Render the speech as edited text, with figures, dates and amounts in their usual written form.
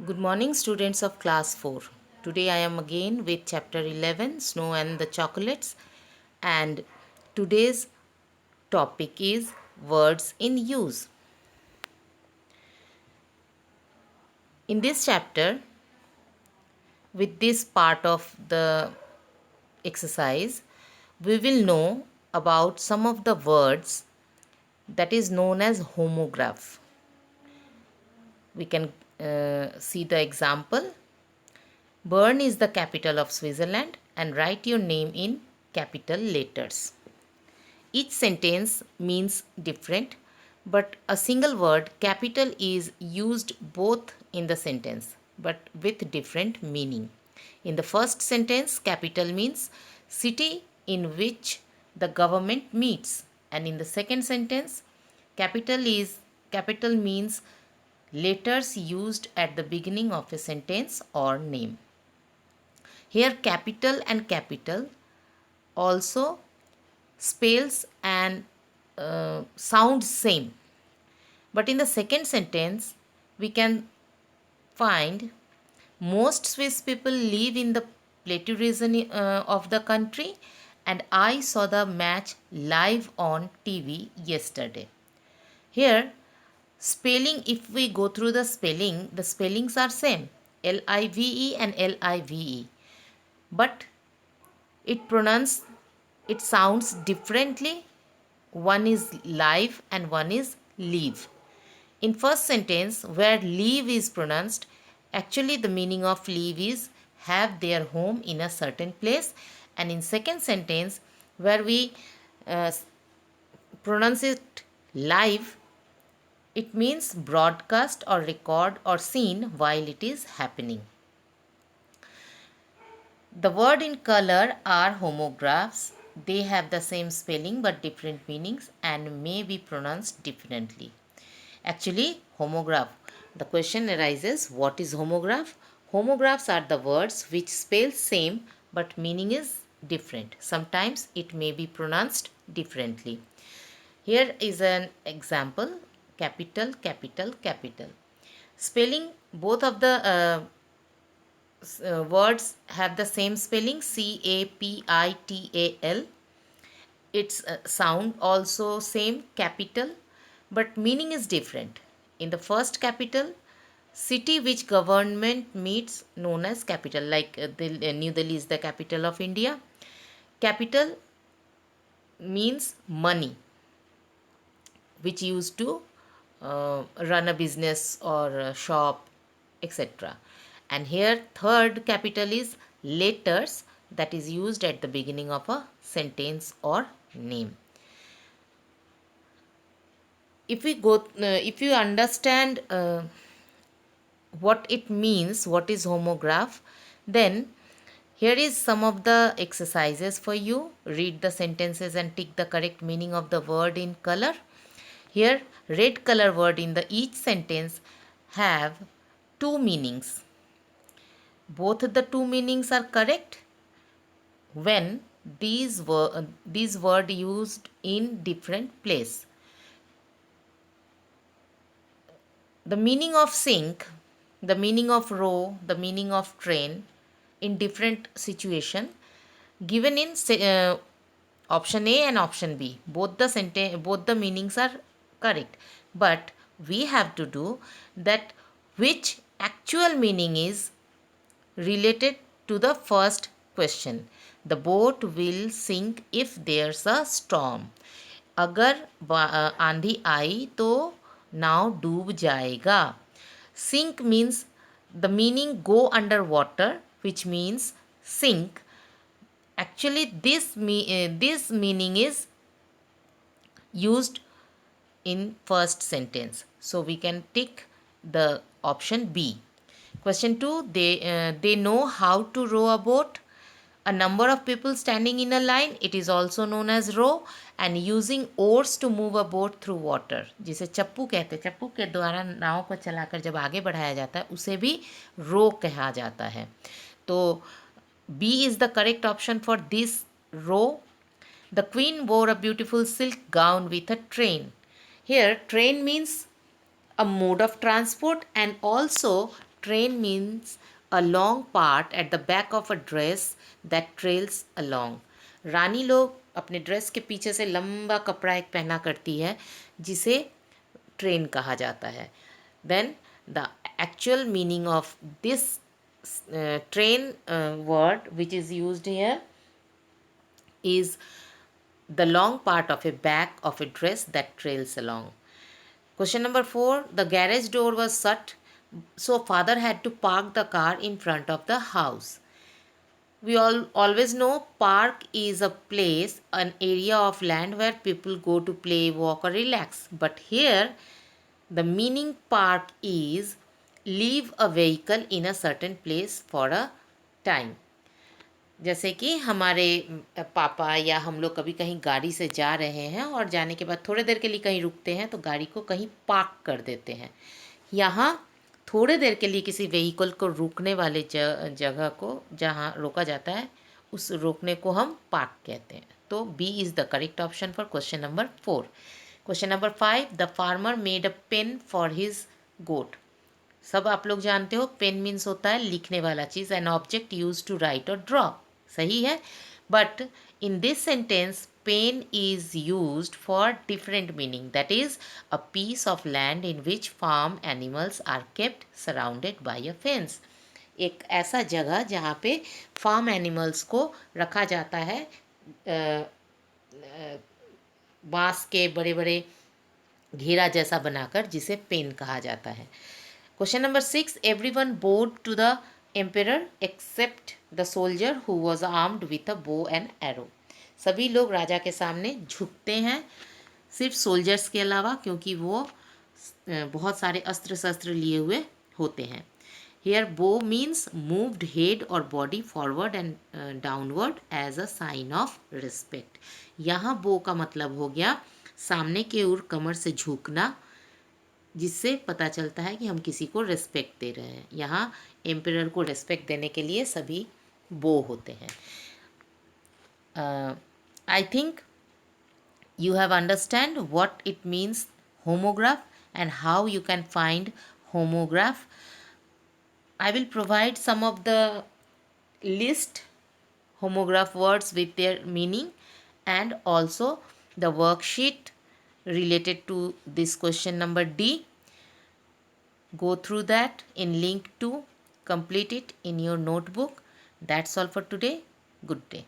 Good morning, students of class 4. Today I am again with chapter 11, Snow and the Chocolates, and today's topic is words in use. In this chapter, with this part of the exercise, we will know about some of the words that is known as homograph. We can see the example. Bern is the capital of Switzerland, and write your name in capital letters. Each sentence means different, but a single word capital is used both in the sentence but with different meaning. In the first sentence, capital means city in which the government meets, and in the second sentence, capital means letters used at the beginning of a sentence or name. Here capital and capital also spells and sound same, but in the second sentence we can find most Swiss people live in the plateau region of the country, and I saw the match live on TV yesterday. Here spelling, if we go through the spellings are same, live and live, but it sounds differently. One is live and one is leave. In first sentence where leave is pronounced, actually the meaning of leave is have their home in a certain place, and in second sentence where we uh, pronounce it live, it means broadcast or record or seen while it is happening. The word in color are homographs. They have the same spelling but different meanings and may be pronounced differently. Actually, homograph. The question arises, what is homograph? Homographs are the words which spell same but meaning is different. Sometimes it may be pronounced differently. Here is an example, capital, capital, capital. Spelling, both of the words have the same spelling, capital. Its sound also same, capital, but meaning is different. In the first capital, city which government meets known as capital, like New Delhi is the capital of India. Capital means money which used to run a business or a shop, etc. And here third capital is letters that is used at the beginning of a sentence or name. If you understand what it means, what is homograph, then here is some of the exercises for you. Read the sentences and tick the correct meaning of the word in color. Here red color word in the each sentence have two meanings. Both the two meanings are correct when these word used in different place. The meaning of sink, the meaning of row, the meaning of train in different situation given in option A and option B. Both the meanings are correct, but we have to do that which actual meaning is related to the first question. The boat will sink if there's a storm. अगर आंधी आई तो नाव डूब जाएगा. Sink means the meaning go under water, which means sink. Actually this meaning is used in first sentence, so we can tick the option B. Question 2, they know how to row a boat. A number of people standing in a line, it is also known as row, and using oars to move a boat through water, जिसे चप्पू कहते हैं. चप्पू के द्वारा नाव को चलाकर जब आगे बढ़ाया जाता है उसे भी रो कहा जाता है. तो B is the correct option for this row. The queen wore a beautiful silk gown with a train. Here train means a mode of transport, and also train means a long part at the back of a dress that trails along. रानी लोग अपने dress के पीछे से लंबा कपड़ा एक पहना करती है जिसे ट्रेन कहा जाता है. Then the actual meaning of this train word which is used here is the long part of a back of a dress that trails along. Question number 4. The garage door was shut, so father had to park the car in front of the house. We all always know park is a place, an area of land where people go to play, walk, or relax. But here, the meaning park is leave a vehicle in a certain place for a time. जैसे कि हमारे पापा या हम लोग कभी कहीं गाड़ी से जा रहे हैं और जाने के बाद थोड़े देर के लिए कहीं रुकते हैं तो गाड़ी को कहीं पार्क कर देते हैं. यहाँ थोड़े देर के लिए किसी व्हीकल को रुकने वाले जगह को जहाँ रोका जाता है उस रोकने को हम पार्क कहते हैं. तो B is the correct option for question number 4. Question number 5. The farmer made a pen for his goat. सब आप लोग जानते हो पेन मीन्स होता है लिखने वाला चीज़, an object use to write और ड्रॉ. सही है. But in this sentence pen is used for different meaning. That is a piece of land in which farm animals are kept surrounded by a fence. एक ऐसा जगह जहाँ पे farm animals को रखा जाता है बांस के बड़े बड़े घेरा जैसा बनाकर, जिसे पेन कहा जाता है. Question number 6. Everyone bowed to the emperor except the soldier who was armed with a bow and arrow. सभी लोग राजा के सामने झुकते हैं सिर्फ सोल्जर्स के अलावा, क्योंकि वो बहुत सारे अस्त्र शस्त्र लिए हुए होते हैं. Here bow means moved head or body forward and downward as a sign of respect. यहाँ bow का मतलब हो गया सामने की ओर कमर से झुकना, जिससे पता चलता है कि हम किसी को रिस्पेक्ट दे रहे हैं. यहाँ एम्परर को रिस्पेक्ट देने के लिए सभी बो होते हैं. I think you have understand what it means homograph and how you can find homograph. I will provide some of the list homograph words with their meaning and also the worksheet related to this question number D. Go through that in link 2, complete it in your notebook. That's all for today. Good day.